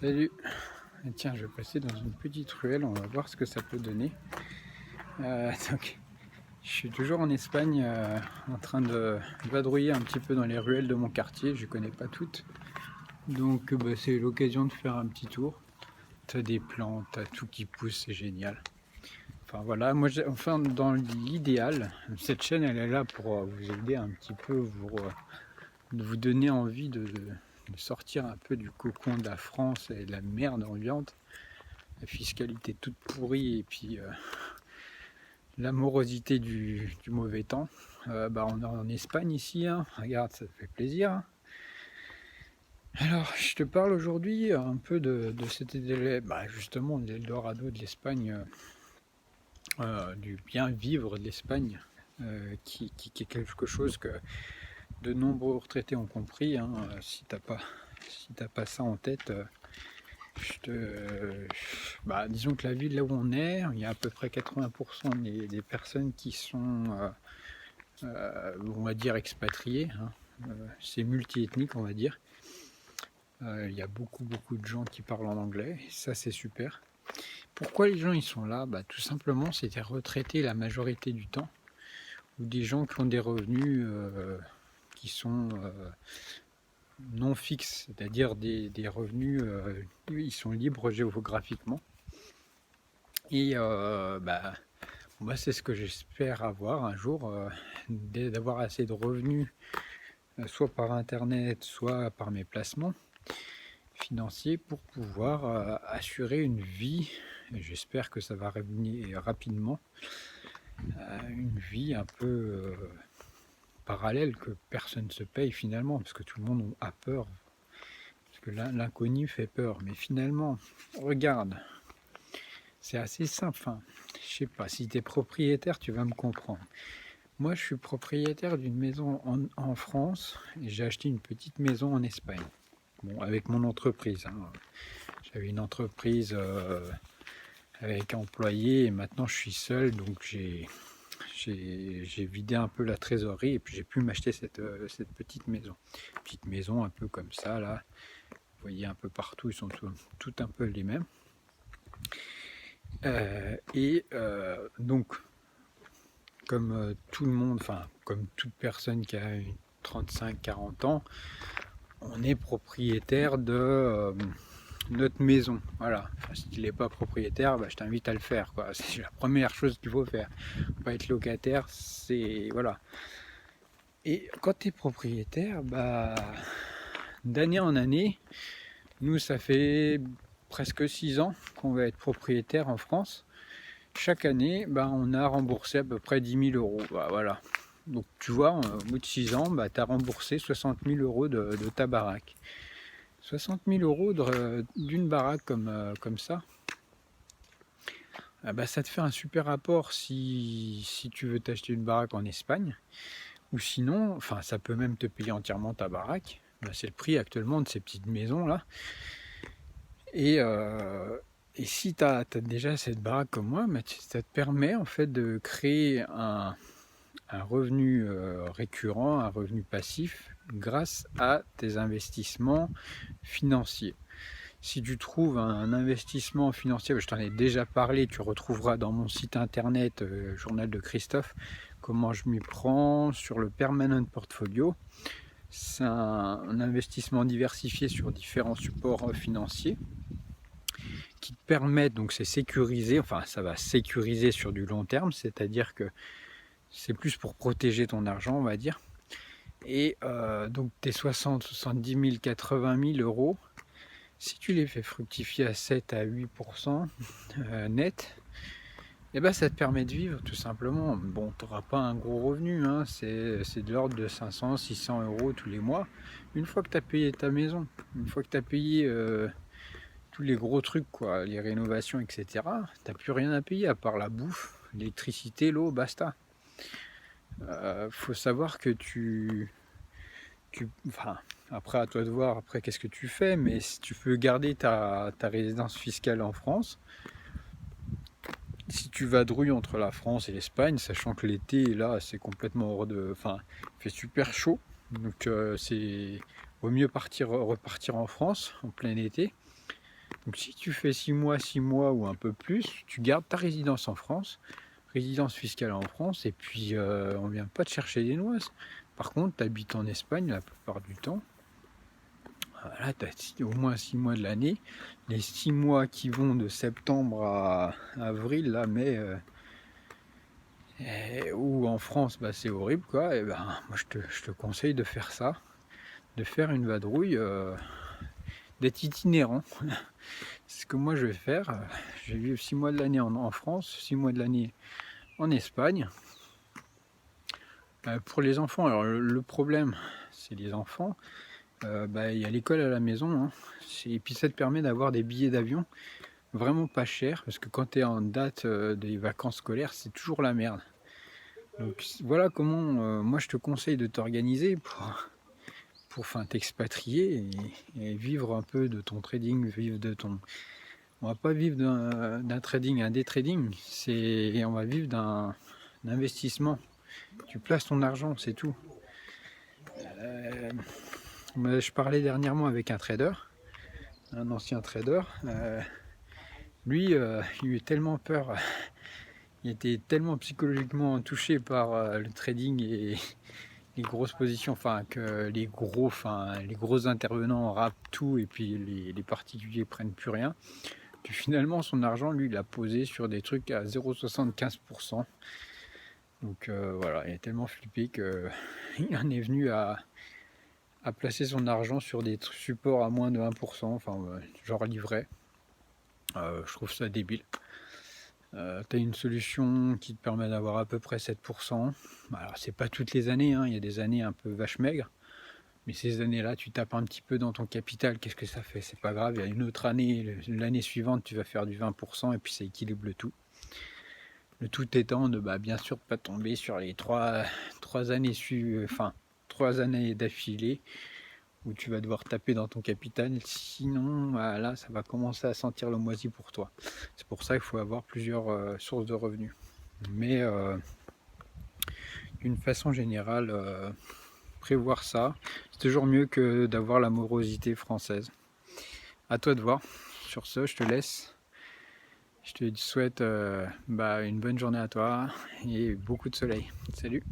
Salut. Et tiens, je vais passer dans une petite ruelle, on va voir ce que ça peut donner. Donc, je suis toujours en Espagne, en train de vadrouiller un petit peu dans les ruelles de mon quartier. Je ne connais pas toutes, donc c'est l'occasion de faire un petit tour. T'as des plantes, t'as tout qui pousse, c'est génial. Enfin voilà, moi, enfin dans l'idéal, cette chaîne elle est là pour vous aider un petit peu, vous donner envie de sortir un peu du cocon de la France et de la merde ambiante. La fiscalité toute pourrie et puis la morosité du mauvais temps. On est en Espagne ici, hein. Regarde, ça te fait plaisir. Hein. Alors, je te parle aujourd'hui un peu de cet justement de l'Eldorado de l'Espagne, du bien vivre de l'Espagne, qui est quelque chose que de nombreux retraités ont compris. Hein. Si t'as pas ça en tête, disons que la ville là où on est, il y a à peu près 80% des personnes qui sont, on va dire, expatriées. Hein. C'est multiethnique, on va dire. Il y a beaucoup de gens qui parlent en anglais, et ça c'est super. Pourquoi les gens ils sont là? Tout simplement, c'est des retraités la majorité du temps, ou des gens qui ont des revenus qui sont non fixes, c'est-à-dire des revenus, ils sont libres géographiquement. Et moi, c'est ce que j'espère avoir un jour, d'avoir assez de revenus, soit par internet, soit par mes placements financiers, pour pouvoir assurer une vie. J'espère que ça va revenir rapidement, une vie un peu parallèle que personne ne se paye finalement, parce que tout le monde a peur, parce que l'inconnu fait peur. Mais finalement, regarde, c'est assez simple. Enfin, je sais pas, si tu es propriétaire, tu vas me comprendre. Moi, je suis propriétaire d'une maison en France et j'ai acheté une petite maison en Espagne. Bon, avec mon entreprise. Hein. J'avais une entreprise avec employés et maintenant je suis seul, donc j'ai vidé un peu la trésorerie et puis j'ai pu m'acheter cette petite maison. Petite maison un peu comme ça, là. Vous voyez un peu partout, ils sont tout un peu les mêmes. Donc, comme tout le monde, enfin, comme toute personne qui a 35-40 ans, on est propriétaire de notre maison. Voilà. Enfin, si tu n'es pas propriétaire, je t'invite à le faire. Quoi. C'est la première chose qu'il faut faire. Pas être locataire, c'est. Voilà. Et quand tu es propriétaire, d'année en année, nous, ça fait presque 6 ans qu'on va être propriétaire en France. Chaque année, on a remboursé à peu près 10 000 euros. Voilà. Donc tu vois, au bout de 6 ans, tu as remboursé 60 000 euros de ta baraque. 60 000 euros d'une baraque comme ça, ça te fait un super apport si tu veux t'acheter une baraque en Espagne. Ou sinon, enfin, ça peut même te payer entièrement ta baraque. C'est le prix actuellement de ces petites maisons là. Et si tu as déjà cette baraque comme moi, ça te permet en fait de créer un revenu récurrent, un revenu passif grâce à tes investissements financiers. Si tu trouves un investissement financier, je t'en ai déjà parlé, tu retrouveras dans mon site internet Journal de Christophe comment je m'y prends sur le Permanent Portfolio. C'est un investissement diversifié sur différents supports financiers qui te permettent, donc c'est sécurisé, enfin ça va sécuriser sur du long terme, c'est-à-dire que c'est plus pour protéger ton argent, on va dire. Et donc tes 60, 70 000, 80 000 euros, si tu les fais fructifier à 7 à 8% net, ça te permet de vivre tout simplement. Bon, tu n'auras pas un gros revenu, hein, c'est de l'ordre de 500, 600 euros tous les mois. Une fois que tu as payé ta maison, une fois que tu as payé tous les gros trucs, quoi, les rénovations, etc., tu n'as plus rien à payer à part la bouffe, l'électricité, l'eau, basta. Faut savoir que enfin, après à toi de voir après qu'est-ce que tu fais, mais si tu peux garder ta résidence fiscale en France, si tu vadrouilles entre la France et l'Espagne, sachant que l'été là c'est complètement hors de, enfin il fait super chaud, donc c'est vaut mieux repartir en France en plein été, Donc si tu fais 6 mois ou un peu plus, tu gardes ta résidence en France, résidence fiscale en France, et puis on vient pas te chercher des noix. Par contre, tu habites en Espagne la plupart du temps. Voilà, tu as au moins 6 mois de l'année. Les 6 mois qui vont de septembre à avril, là, mai, ou en France, bah, c'est horrible, quoi. Et ben, moi, je te conseille de faire ça, de faire une vadrouille, d'être itinérant. C'est ce que moi je vais faire. Je vais vivre 6 mois de l'année en France, 6 mois de l'année en Espagne. Pour les enfants, alors le problème, c'est les enfants. Bah, il y a l'école à la maison, hein. Et puis ça te permet d'avoir des billets d'avion vraiment pas chers, parce que quand tu es en date des vacances scolaires, c'est toujours la merde. Donc voilà comment moi je te conseille de t'organiser pour t'expatrier et vivre un peu de ton trading, vivre de ton... On va pas vivre d'un trading, un day trading, on va vivre d'un investissement. Tu places ton argent, c'est tout. Je parlais dernièrement avec un trader, un ancien trader. Lui, il eut tellement peur, il était tellement psychologiquement touché par le trading et les grosses positions, enfin que les gros intervenants rapent tout et puis les particuliers prennent plus rien. Puis finalement, son argent, lui, il l'a posé sur des trucs à 0,75%. Donc voilà, il est tellement flippé qu'il en est venu à placer son argent sur des supports à moins de 1%, enfin genre livret. Je trouve ça débile. Tu as une solution qui te permet d'avoir à peu près 7%. Alors c'est pas toutes les années, hein. Il y a des années un peu vache maigre. Mais ces années-là, tu tapes un petit peu dans ton capital, qu'est-ce que ça fait? C'est pas grave, il y a une autre année, l'année suivante, tu vas faire du 20% et puis ça équilibre le tout. Le tout étant de bien sûr de pas tomber sur les 3 années d'affilée où tu vas devoir taper dans ton capital, sinon là ça va commencer à sentir le moisi pour toi. C'est pour ça qu'il faut avoir plusieurs sources de revenus. Mais d'une façon générale, prévoir ça, c'est toujours mieux que d'avoir la morosité française. À toi de voir. Sur ce, je te laisse. Je te souhaite une bonne journée à toi et beaucoup de soleil. Salut!